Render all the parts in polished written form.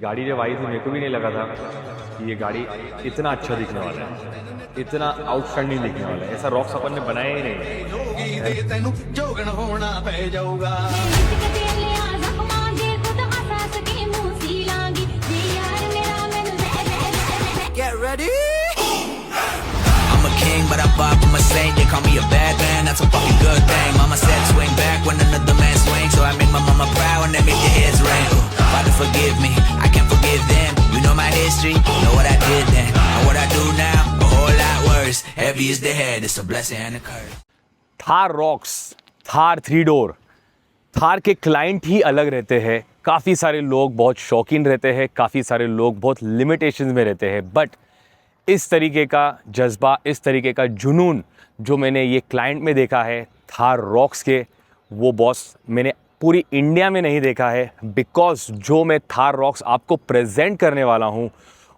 गाड़ी जब आई थी मेरे को भी नहीं लगा था कि ये गाड़ी इतना अच्छा दिखने वाला है, इतना आउटस्टैंडिंग दिखने वाला है। ऐसा रॉक्स अपन ने बनाया ही नहीं। Get ready. I'm a king, but I far from a saint. They call me a bad man, that's a fucking good thing. Mama said swing back when another man swings, so I make my mama proud and they make their heads ring. Father forgive me, I can't forgive them. You know my history, know what I did then, and what I do now, a whole lot worse. Heavy is the head, it's a blessing and a curse. Thar rocks, Thar 3 door, Thar के client ही अलग रहते हैं। काफ़ी सारे लोग बहुत शौकीन रहते हैं, काफ़ी सारे लोग बहुत लिमिटेशंस में रहते हैं, बट इस तरीके का जज्बा, इस तरीके का जुनून जो मैंने ये क्लाइंट में देखा है थार रॉक्स के, वो बॉस मैंने पूरी इंडिया में नहीं देखा है। बिकॉज जो मैं थार रॉक्स आपको प्रेजेंट करने वाला हूँ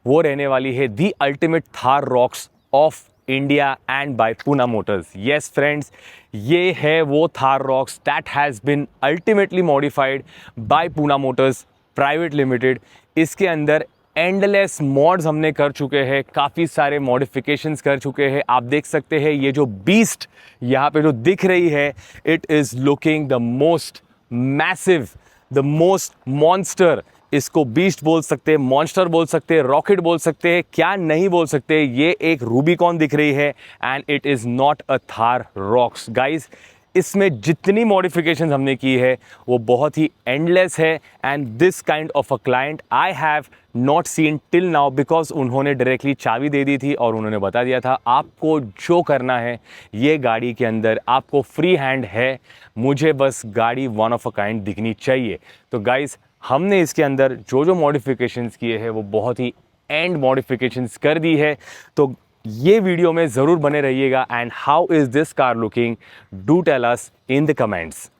वो रहने वाली है the ultimate Thar Roxx of India and by Poona Motors. Yes friends, ये है वो Thar Roxx that has been ultimately modified by Poona Motors Private Limited. इसके अंदर एंडलेस मॉड्स हमने कर चुके हैं, काफ़ी सारे मॉडिफिकेशंस कर चुके हैं। आप देख सकते हैं ये जो बीस्ट यहाँ पे जो दिख रही है, it is looking the most massive, the most monster. इसको बीस्ट बोल सकते हैं, मॉन्स्टर बोल सकते हैं, रॉकेट बोल सकते हैं, क्या नहीं बोल सकते। ये एक रूबिकॉन दिख रही है and it is not a Thar rocks guys. इसमें जितनी मॉडिफिकेशंस हमने की है वो बहुत ही एंडलेस है and this kind of a client I have not seen till now, because उन्होंने डायरेक्टली चाबी दे दी थी और उन्होंने बता दिया था आपको जो करना है ये गाड़ी के अंदर आपको फ्री हैंड है, मुझे बस गाड़ी वन ऑफ अ काइंड दिखनी चाहिए। तो गाइज हमने इसके अंदर जो जो मॉडिफिकेशंस किए हैं वो बहुत ही एंड मॉडिफिकेशंस कर दी है। तो ये वीडियो में ज़रूर बने रहिएगा and how is this car looking, do tell us in the comments.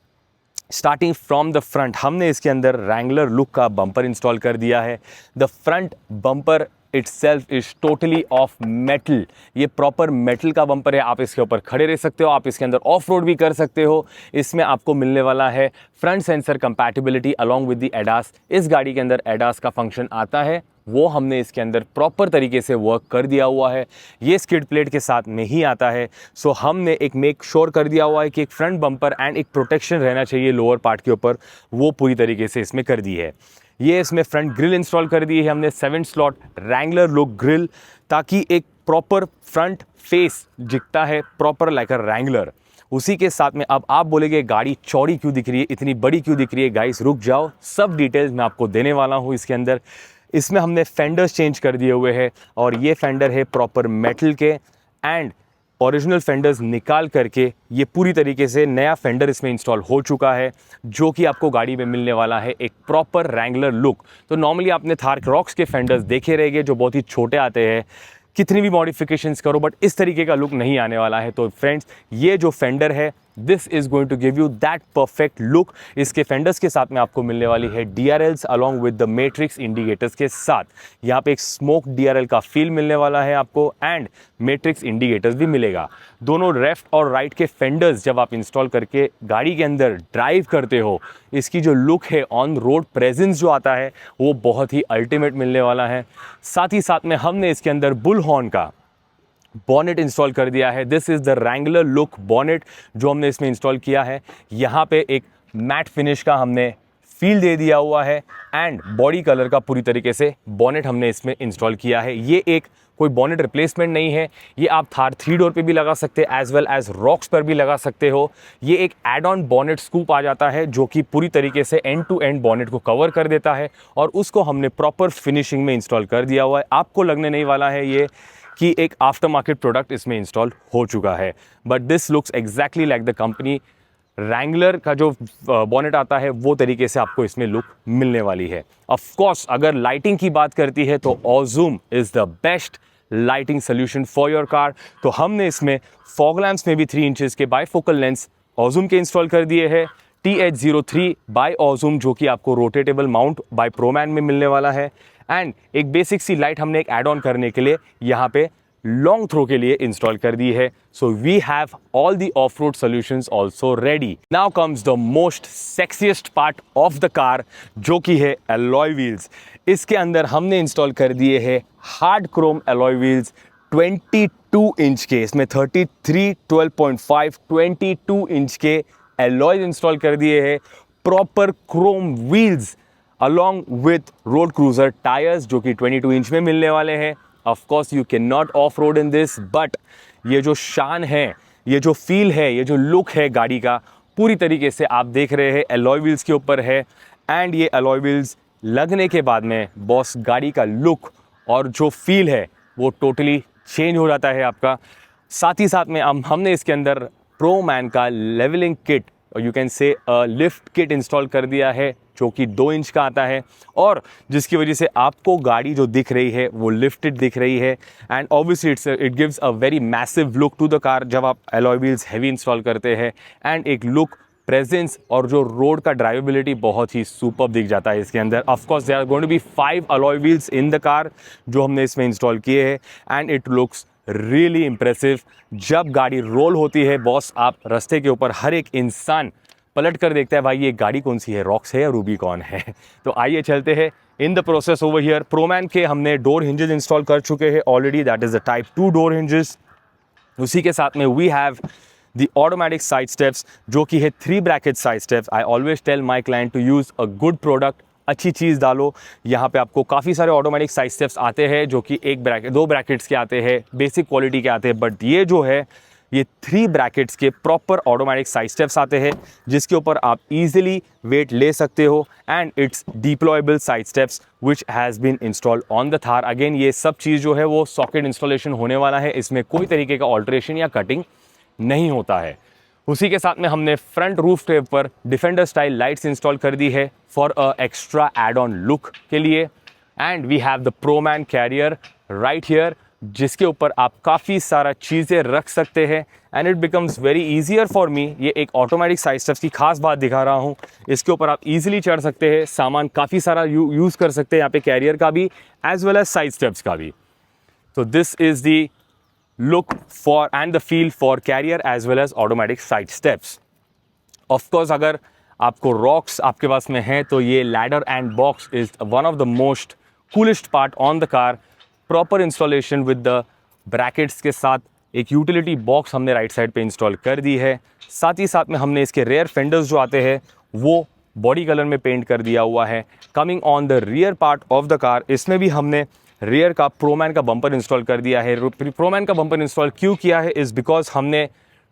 Starting from the front, हमने इसके अंदर रैंगलर लुक का बम्पर इंस्टॉल कर दिया है। The front bumper itself is totally of metal, ये प्रॉपर मेटल का बम्पर है। आप इसके ऊपर खड़े रह सकते हो, आप इसके अंदर ऑफ रोड भी कर सकते हो। इसमें आपको मिलने वाला है front sensor compatibility along with the ADAS. इस गाड़ी के अंदर एडास का फंक्शन आता है, वो हमने इसके अंदर प्रॉपर तरीके से वर्क कर दिया हुआ है। ये स्किड प्लेट के साथ में ही आता है। सो हमने एक मेक श्योर कर दिया हुआ है कि एक फ्रंट बम्पर एंड एक प्रोटेक्शन रहना चाहिए लोअर पार्ट के ऊपर, वो पूरी तरीके से इसमें कर दी है। ये इसमें फ्रंट ग्रिल इंस्टॉल कर दी है हमने 7 स्लॉट रैंगलर लुक ग्रिल, ताकि एक प्रॉपर फ्रंट फेस दिखता है प्रॉपर लाइक अ रैंगलर। उसी के साथ में अब आप बोलेंगे गाड़ी चौड़ी क्यों दिख रही है, इतनी बड़ी क्यों दिख रही है। गाइस रुक जाओ, सब डिटेल्स मैं आपको देने वाला हूँ इसके अंदर। इसमें हमने फेंडर्स चेंज कर दिए हुए हैं और ये फेंडर है प्रॉपर मेटल के एंड ओरिजिनल फेंडर्स निकाल करके ये पूरी तरीके से नया फेंडर इसमें इंस्टॉल हो चुका है, जो कि आपको गाड़ी में मिलने वाला है एक प्रॉपर रैंगलर लुक। तो नॉर्मली आपने थार रॉक्स के फेंडर्स देखे रहेंगे जो बहुत ही छोटे आते हैं, कितनी भी मॉडिफिकेशंस करो बट इस तरीके का लुक नहीं आने वाला है। तो फ्रेंड्स ये जो फेंडर है this is going to give you that perfect look. इसके फेंडर्स के साथ में आपको मिलने वाली है DRLs along with the matrix indicators के साथ। यहाँ पे एक स्मोक DRL का फील मिलने वाला है आपको एंड मैट्रिक्स इंडिकेटर्स भी मिलेगा। दोनों लेफ्ट और राइट के फेंडर्स जब आप इंस्टॉल करके गाड़ी के अंदर ड्राइव करते हो, इसकी जो लुक है ऑन रोड प्रेजेंस जो आता है वो बहुत ही अल्टीमेट मिलने वाला है। साथ ही साथ में हमने इसके अंदर बुल हॉर्न का बॉनेट इंस्टॉल कर दिया है। This is the Wrangler look bonnet जो हमने इसमें इंस्टॉल किया है। यहाँ पे एक मैट फिनिश का हमने फील दे दिया हुआ है एंड बॉडी कलर का पूरी तरीके से बॉनेट हमने इसमें इंस्टॉल किया है। ये एक कोई बॉनेट रिप्लेसमेंट नहीं है, ये आप थार 3 डोर पे भी लगा सकते हैं एज वेल एज रॉक्स पर भी लगा सकते हो। ये एक एड ऑन बॉनेट स्कूप आ जाता है जो कि पूरी तरीके से एंड टू एंड बॉनेट को कवर कर देता है और उसको हमने प्रॉपर फिनिशिंग में इंस्टॉल कर दिया हुआ है। आपको लगने नहीं वाला है ये कि एक आफ्टर मार्केट प्रोडक्ट इसमें इंस्टॉल हो चुका है, but this looks exactly like the company. Wrangler का जो बॉनेट आता है वो तरीके से आपको इसमें लुक मिलने वाली है। ऑफ कोर्स अगर लाइटिंग की बात करती है तो ऑज़ूम is the best lighting solution for your car. तो हमने इसमें फॉग लैंप्स में भी 3 इंचेस के बाईफोकल लेंस ऑज़ूम के इंस्टॉल कर दिए हैं। TH03 बाय ऑज़ूम जो कि आपको रोटेटेबल माउंट बाय प्रोमैन में मिलने वाला है एंड एक बेसिक सी लाइट हमने एक ऐड ऑन करने के लिए यहाँ पे लॉन्ग थ्रो के लिए इंस्टॉल कर दी है. So we have all the off road solutions also ready. Now comes the most sexiest part of the car, जो कि है एलॉय व्हील्स. इसके अंदर हमने इंस्टॉल कर दिए हैं hard Chrome alloy wheels 22 inch के. इसमें 33, 12.5, 22 इंच के एलॉयज इंस्टॉल कर दिए हैं. Proper Chrome wheels along with road cruiser tyres जो कि 22 इंच में मिलने वाले हैं. Of course you can not of road in this, but ये जो शान है, ये जो फील है, ये जो लुक है गाड़ी का, पूरी तरीके से आप देख रहे हैं एलॉय व्हील्स के ऊपर है. एंड ये एलॉय व्हील्स लगने के बाद में बॉस गाड़ी का लुक और जो फील है वो टोटली चेंज हो जाता है आपका. साथ ही साथ में हमने इसके अंदर प्रो मैन का लेवलिंग किट और you can say lift kit install कर दिया है जो कि 2 इंच का आता है, और जिसकी वजह से आपको गाड़ी जो दिख रही है वो लिफ्टेड दिख रही है. And obviously it gives a very massive look to the car जब आप एलॉय व्हील्स हैवी इंस्टॉल करते हैं. एंड एक लुक, प्रेजेंस और जो रोड का ड्राइवेबिलिटी बहुत ही सुपर दिख जाता है इसके अंदर. Of course there are going to be 5 alloy wheels in the car जो हमने इसमें इंस्टॉल किए हैं. And it looks really impressive. जब गाड़ी रोल होती है बॉस, आप रास्ते के ऊपर हर एक इंसान पलट कर देखता है भाई ये गाड़ी कौन सी है, रॉक्स है या रूबिकॉन है. तो आइए चलते हैं. In the process over here Proman के हमने डोर हिंजेस इंस्टॉल कर चुके हैं already. That is the type 2 door hinges. उसी के साथ में we have the automatic side steps जो कि है 3 bracket side steps. I always tell my client to use a good product, अच्छी चीज़ डालो. यहाँ पे आपको काफ़ी सारे ऑटोमेटिक साइड स्टेप्स आते हैं जो कि 2 ब्रैकेट्स के आते हैं, बेसिक क्वालिटी के आते हैं. बट ये जो है ये 3 ब्रैकेट्स के प्रॉपर ऑटोमेटिक साइड स्टेप्स आते हैं जिसके ऊपर आप इजीली वेट ले सकते हो. And it's deployable side steps which has been installed on the Thar. अगेन ये सब चीज़ जो है वो सॉकेट इंस्टॉलेशन होने वाला है, इसमें कोई तरीके का ऑल्ट्रेशन या कटिंग नहीं होता है. उसी के साथ में हमने फ्रंट रूफ टेप पर डिफेंडर स्टाइल लाइट्स इंस्टॉल कर दी है for a extra add on look के लिए. And we have the Proman carrier right here जिसके ऊपर आप काफ़ी सारा चीज़ें रख सकते हैं. And it becomes very easier for me. ये एक ऑटोमेटिक साइड स्टेप्स की खास बात दिखा रहा हूँ. इसके ऊपर आप इजीली चढ़ सकते हैं, सामान काफ़ी सारा यूज़ कर सकते हैं यहाँ पे, कैरियर का भी as well as side steps का भी. तो this is the look for and the feel for carrier as well as automatic side steps. Of course अगर आपको rocks आपके पास में है तो ये ladder and box is one of the most coolest part on the car. Proper installation with the brackets के साथ एक utility box हमने राइट साइड पे इंस्टॉल कर दी है. साथ ही साथ में हमने इसके रेयर फेंडर्स जो आते हैं वो बॉडी कलर में पेंट कर दिया हुआ है. Coming on the rear part of the car, इसमें भी हमने रियर का प्रोमैन का बम्पर इंस्टॉल कर दिया है. प्रोमैन का बम्पर इंस्टॉल क्यों किया है इज़ बिकॉज हमने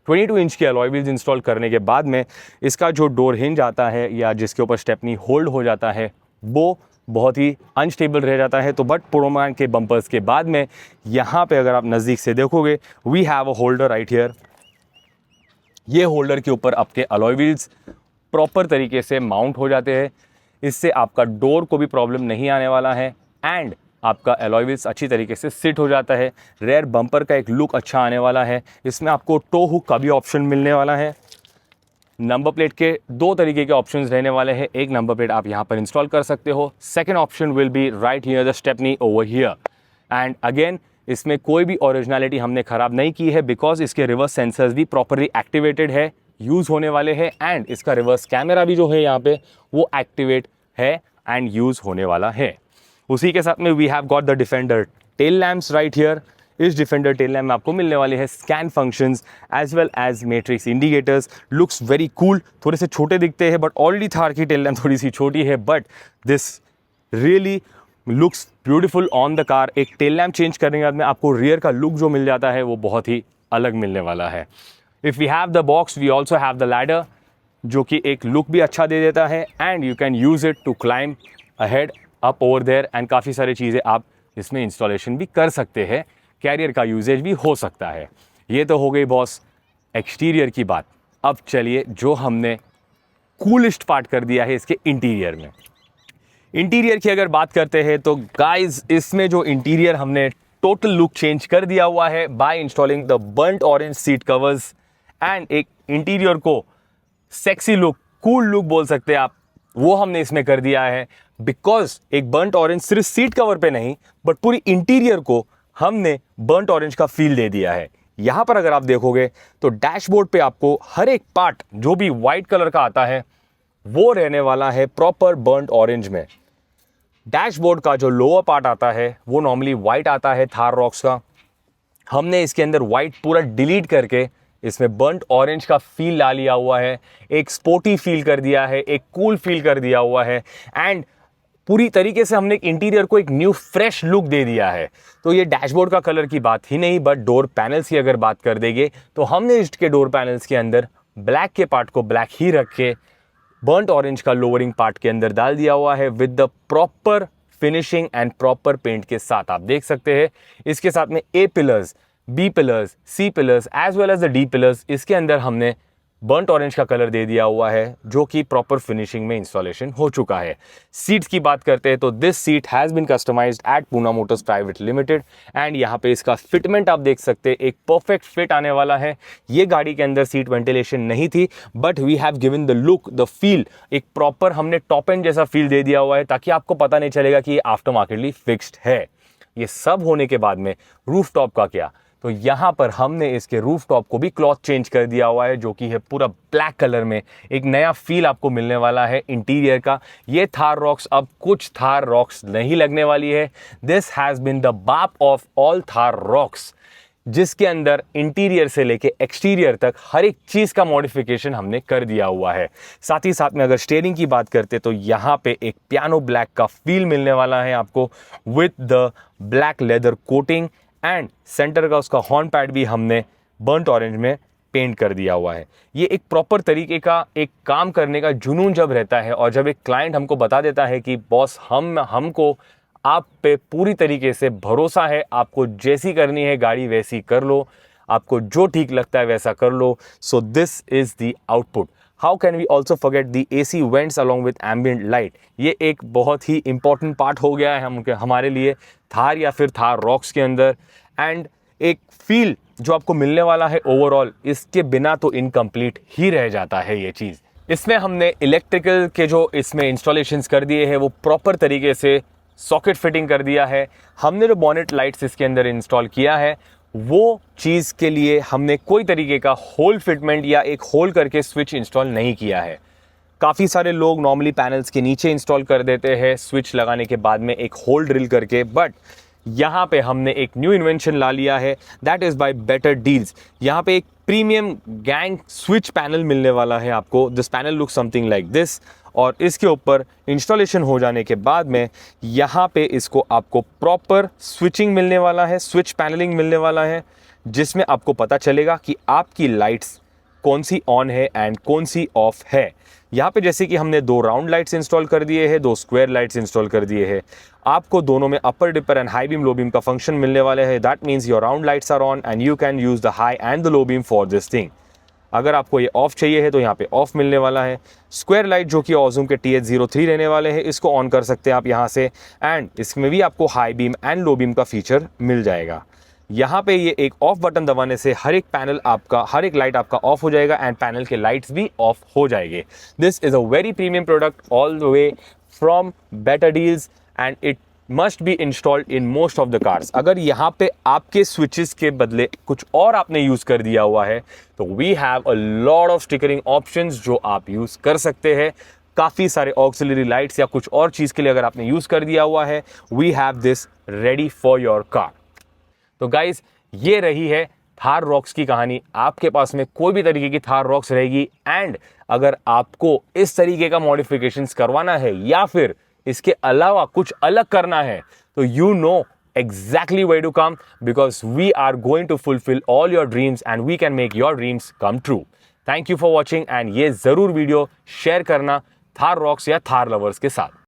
22 इंच के अलॉय व्हील्स इंस्टॉल करने के बाद में इसका जो डोर हिंज आता है या जिसके ऊपर स्टेपनी होल्ड हो जाता है वो बहुत ही अनस्टेबल रह जाता है. तो बट प्रोमैन के बम्पर्स के बाद में यहाँ पे अगर आप नज़दीक से देखोगे we have a holder right here. ये होल्डर के ऊपर आपके अलॉय व्हील्स प्रॉपर तरीके से माउंट हो जाते हैं. इससे आपका डोर को भी प्रॉब्लम नहीं आने वाला है एंड आपका एलॉय व्हील्स अच्छी तरीके से सिट हो जाता है. रेयर बम्पर का एक लुक अच्छा आने वाला है. इसमें आपको टो हुक का भी ऑप्शन मिलने वाला है. नंबर प्लेट के 2 तरीके के ऑप्शंस रहने वाले हैं. एक नंबर प्लेट आप यहाँ पर इंस्टॉल कर सकते हो. Second option will be right here the stepney over here. And again इसमें कोई भी ओरिजिनलिटी हमने ख़राब नहीं की है बिकॉज इसके रिवर्स सेंसर्स भी प्रॉपरली एक्टिवेटेड है, यूज़ होने वाले हैं. एंड इसका रिवर्स कैमरा भी जो है यहाँ पे वो एक्टिवेट है एंड यूज़ होने वाला है. उसी के साथ में we have got the Defender tail lamps right here. इस डिफेंडर टेल लैम्प में आपको मिलने वाले हैं scan functions as well as matrix indicators. Looks very cool. थोड़े से छोटे दिखते हैं बट ऑलरेडी थार की टेल लैम्प थोड़ी सी छोटी है but this really looks beautiful on the car. एक टेल लैम्प चेंज करने के बाद में आपको रियर का लुक जो मिल जाता है वो बहुत ही अलग मिलने वाला है. If we have the box we also have the ladder जो कि एक लुक भी अच्छा दे देता है and you can use it to climb ahead up over there. And काफ़ी सारी चीज़ें आप इसमें इंस्टॉलेशन भी कर सकते हैं. कैरियर का यूजेज भी हो सकता है. ये तो हो गई बॉस एक्सटीरियर की बात. अब चलिए जो हमने कूलेस्ट पार्ट कर दिया है इसके इंटीरियर में. इंटीरियर की अगर बात करते हैं तो गाइस इसमें जो इंटीरियर हमने टोटल लुक चेंज कर दिया हुआ है by installing the burnt orange seat covers. And एक इंटीरियर को सेक्सी लुक, कूल लुक बोल सकते हैं आप, वो हमने इसमें कर दिया है बिकॉज एक बर्न्ट ऑरेंज सिर्फ सीट कवर पे नहीं बट पूरी इंटीरियर को हमने बर्nt ऑरेंज का फील दे दिया है। यहाँ पर अगर आप देखोगे तो डैशबोर्ड पे आपको हर एक पार्ट जो भी वाइट कलर का आता है वो रहने वाला है प्रॉपर बर्nt ऑरेंज में। डैशबोर्ड का जो लोअर पार्ट आता है वो नॉर्मली वाइट आता है थार रॉक्स का। हमने इसके अंदर वाइट पूरा डिलीट करके इसमें बर्nt ऑरेंज का फील ला लिया हुआ है, एक स्पोर्टी फील कर दिया है, एक कूल फील कर दिया हुआ है एंड पूरी तरीके से हमने इंटीरियर को एक न्यू फ्रेश लुक दे दिया है। तो ये डैशबोर्ड का कलर की बात ही नहीं, बट डोर पैनल्स की अगर बात कर देंगे तो हमने इसके डोर पैनल्स के अंदर ब्लैक के पार्ट को ब्लैक ही रख के बर्nt ऑरेंज का लोअरिंग पार्ट के अंदर डाल दिया हुआ है with the proper finishing and proper paint के साथ। आप देख सकते हैं इसके साथ में A pillars, B pillars, C pillars as well as the D pillars, इसके अंदर हमने बर्nt ऑरेंज का कलर दे दिया हुआ है जो कि प्रॉपर फिनिशिंग में इंस्टॉलेशन हो चुका है। सीट्स की बात करते हैं तो this seat has been customised at Poona Motors Private Limited and यहाँ पे इसका फिटमेंट आप देख सकते हैं, एक परफेक्ट फिट आने वाला है। ये गाड़ी के अंदर सीट वेंटिलेशन नहीं थी but we have given the look, the feel, एक प्रॉपर हमने टॉप एंड जैसा फील दे दिया हुआ है ताकि आपको पता नहीं चलेगा कि ये आफ्टर मार्केटली फिक्स्ड है। ये सब होने के बाद में रूफ टॉप का क्या, तो यहाँ पर हमने इसके रूफ टॉप को भी क्लॉथ चेंज कर दिया हुआ है जो कि है पूरा ब्लैक कलर में। एक नया फील आपको मिलने वाला है इंटीरियर का। ये थार रॉक्स अब कुछ थार रॉक्स नहीं लगने वाली है। दिस हैज़ बिन द बाप ऑफ ऑल थार रॉक्स, जिसके अंदर इंटीरियर से लेके एक्सटीरियर तक हर एक चीज़ का मॉडिफिकेशन हमने कर दिया हुआ है। साथ ही साथ में अगर स्टीयरिंग की बात करते तो यहाँ पे एक पियानो ब्लैक का फील मिलने वाला है आपको with the black leather coating and centre का उसका हॉर्न पैड भी हमने बर्nt ऑरेंज में पेंट कर दिया हुआ है। ये एक प्रॉपर तरीके का एक काम करने का जुनून जब रहता है और जब एक क्लाइंट हमको बता देता है कि बॉस हमको आप पे पूरी तरीके से भरोसा है, आपको जैसी करनी है गाड़ी वैसी कर लो, आपको जो ठीक लगता है वैसा कर लो, so this is the output. How can we also forget the AC vents along with ambient light. ये एक बहुत ही इंपॉर्टेंट पार्ट हो गया है हमारे लिए थार या फिर थार रॉक्स के अंदर एंड एक फील जो आपको मिलने वाला है ओवरऑल, इसके बिना तो इनकम्प्लीट ही रह जाता है ये चीज़। इसमें हमने इलेक्ट्रिकल के जो इसमें इंस्टॉलेशंस कर दिए हैं वो प्रॉपर तरीके से सॉकेट फिटिंग कर दिया है। हमने जो बॉनेट लाइट्स इसके अंदर इंस्टॉल किया है वो चीज़ के लिए हमने कोई तरीके का होल फिटमेंट या एक होल करके स्विच इंस्टॉल नहीं किया है। काफ़ी सारे लोग नॉर्मली पैनल्स के नीचे इंस्टॉल कर देते हैं स्विच लगाने के बाद में एक होल ड्रिल करके, बट यहाँ पे हमने एक न्यू इन्वेंशन ला लिया है, that is by better deals. यहाँ पे एक प्रीमियम गैंग स्विच पैनल मिलने वाला है आपको। This panel look something like this और इसके ऊपर इंस्टॉलेशन हो जाने के बाद में यहाँ पे इसको आपको प्रॉपर स्विचिंग मिलने वाला है, स्विच पैनलिंग मिलने वाला है, जिसमें आपको पता चलेगा कि आपकी लाइट्स कौन सी ऑन है एंड कौन सी ऑफ है। यहाँ पे जैसे कि हमने 2 राउंड लाइट्स इंस्टॉल कर दिए हैं, 2 स्क्वायर लाइट्स इंस्टॉल कर दिए हैं। आपको दोनों में upper dipper and high beam low beam का फंक्शन मिलने वाले हैं। That means your round lights are on and you can use the high and the low beam for this thing. अगर आपको ये ऑफ चाहिए है तो यहाँ पे ऑफ मिलने वाला है। स्क्वायर लाइट जो कि ऑजूम के TH03 रहने वाले हैं, इसको ऑन कर सकते हैं आप यहाँ से एंड इसमें भी आपको high beam and low beam का फीचर मिल जाएगा। यहाँ पे ये एक ऑफ बटन दबाने से हर एक लाइट आपका ऑफ हो जाएगा एंड पैनल के लाइट्स भी ऑफ हो जाएंगे। This is a very premium product all the way from better deals and it must be installed in most of the cars. अगर यहाँ पे आपके स्विचेस के बदले कुछ और आपने यूज़ कर दिया हुआ है तो we have a lot of stickering options जो आप यूज़ कर सकते हैं। काफ़ी सारे ऑक्सिलरी लाइट्स या कुछ और चीज़ के लिए अगर आपने यूज़ कर दिया हुआ है, we have this ready for your car. तो गाइज ये रही है थार रॉक्स की कहानी। आपके पास में कोई भी तरीके की थार रॉक्स रहेगी एंड अगर आपको इस तरीके का मॉडिफिकेशंस करवाना है या फिर इसके अलावा कुछ अलग करना है तो you know exactly where to come because we are going to fulfill all your dreams and we can make your dreams come true. Thank you for watching and ये ज़रूर वीडियो शेयर करना थार रॉक्स या Thar lovers के साथ।